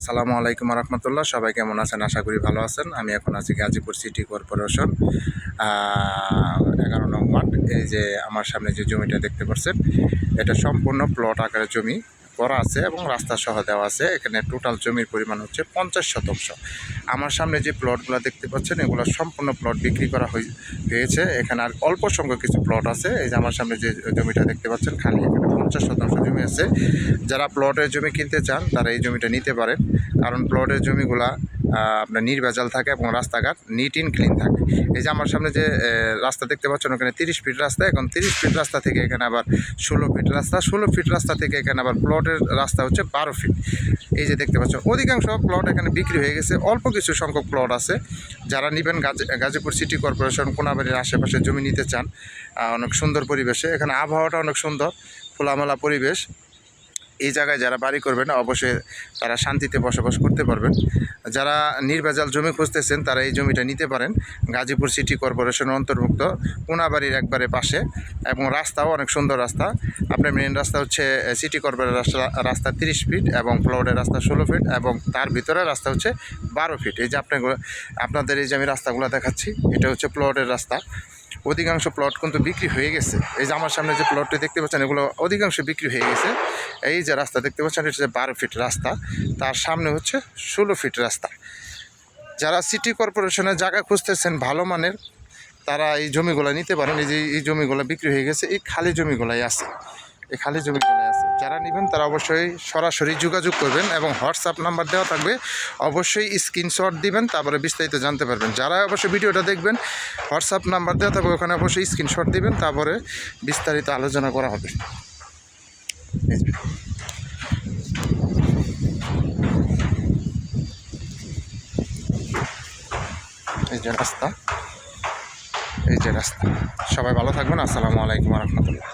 আসসালামু আলাইকুম রহমতুল্লাহ। সবাই কেমন আছেন? আশা করি ভালো আছেন। আমি এখন আছি গাজীপুর সিটি কর্পোরেশন 11 নং ওয়ার্ড। এই যে আমার সামনে যে জমিটা দেখতে পাচ্ছেন, এটা সম্পূর্ণ প্লট আকারের জমি করা আছে এবং রাস্তা সহ দেওয়া আছে। এখানে টোটাল জমির পরিমাণ হচ্ছে 50 শতাংশ। আমার সামনে যে প্লটগুলো দেখতে পাচ্ছেন, এগুলো সম্পূর্ণ প্লট বিক্রি করা হয়েছে। এখানে আর অল্প সংখ্যক কিছু প্লট আছে। এই যে আমার সামনে যে জমিটা দেখতে পাচ্ছেন খালি, এখানে 50 শতাংশ জমি আছে। যারা প্লটের জমি কিনতে চান তারা এই জমিটা নিতে পারেন, কারণ প্লটের জমিগুলা আপনার নির্ভেজাল থাকে এবং রাস্তাঘাট নিট ইন ক্লিন থাকে। এই যে আমার সামনে যে রাস্তা দেখতে পাচ্ছেন, ওখানে 30 ফিট রাস্তা। এখন 30 ফিট রাস্তা থেকে এখানে আবার 16 ফিট রাস্তা, 16 ফিট রাস্তা থেকে এখানে আবার প্লটের রাস্তা হচ্ছে 12 ফিট। এই যে দেখতে পাচ্ছেন অধিকাংশ প্লট এখানে বিক্রি হয়ে গেছে। অল্প কিছু সংখ্যক প্লট আছে। যারা নেবেন গাজীপুর সিটি কর্পোরেশন কোনাবাড়ির আশেপাশে জমি নিতে চান, অনেক সুন্দর পরিবেশে, এখানে আবহাওয়াটা অনেক সুন্দর, খোলামেলা পরিবেশ। এই জায়গায় যারা বাড়ি করবেন অবশ্যই তারা শান্তিতে বসবাস করতে পারবেন। যারা নির্ভেজাল জমি খুঁজতেছেন তারা এই জমিটা নিতে পারেন। গাজীপুর সিটি কর্পোরেশনের অন্তর্ভুক্ত, কোনাবাড়ির একবারে পাশে, এবং রাস্তাও অনেক সুন্দর রাস্তা। আপনার মেন রাস্তা হচ্ছে সিটি কর্পোরেশন রাস্তা 30 ফিট এবং প্লটের রাস্তা 16 ফিট এবং তার ভিতরে রাস্তা হচ্ছে 12 ফিট। এই যে আপনাদের এই যে আমি রাস্তাগুলো দেখাচ্ছি, এটা হচ্ছে প্লটের রাস্তা। অধিকাংশ প্লট কিন্তু বিক্রি হয়ে গেছে। এই যে আমার সামনে যে প্লটটি দেখতে পাচ্ছেন, এগুলো অধিকাংশ বিক্রি হয়ে গেছে। এই যে রাস্তা দেখতে পাচ্ছেন, এটা হচ্ছে 12 ফিট রাস্তা, তার সামনে হচ্ছে 16 ফিট রাস্তা। যারা সিটি কর্পোরেশনের জায়গা খুঁজতেছেন ভালো মানের, তারা এই জমিগুলো নিতে পারেন। এই যে এই জমিগুলো বিক্রি হয়ে গেছে, এই খালি জমিগুলাই আছে, এই খালি জমিগুলাই আছে। যারা নেবেন তারা অবশ্যই সরাসরি যোগাযোগ করবেন এবং হোয়াটসঅ্যাপ নাম্বার দেওয়া থাকবে, অবশ্যই স্ক্রিনশট দিবেন, তারপরে বিস্তারিত জানতে পারবেন। যারা অবশ্যই ভিডিওটা দেখবেন, হোয়াটসঅ্যাপ নাম্বার দেওয়া থাকবে, ওখানে অবশ্যই স্ক্রিনশট দিবেন, তারপরে বিস্তারিত আলোচনা করা হবে। এই যে রাস্তা, এই যে রাস্তা। সবাই ভালো থাকবেন। আসসালামু আলাইকুম রহমতুল্লাহ।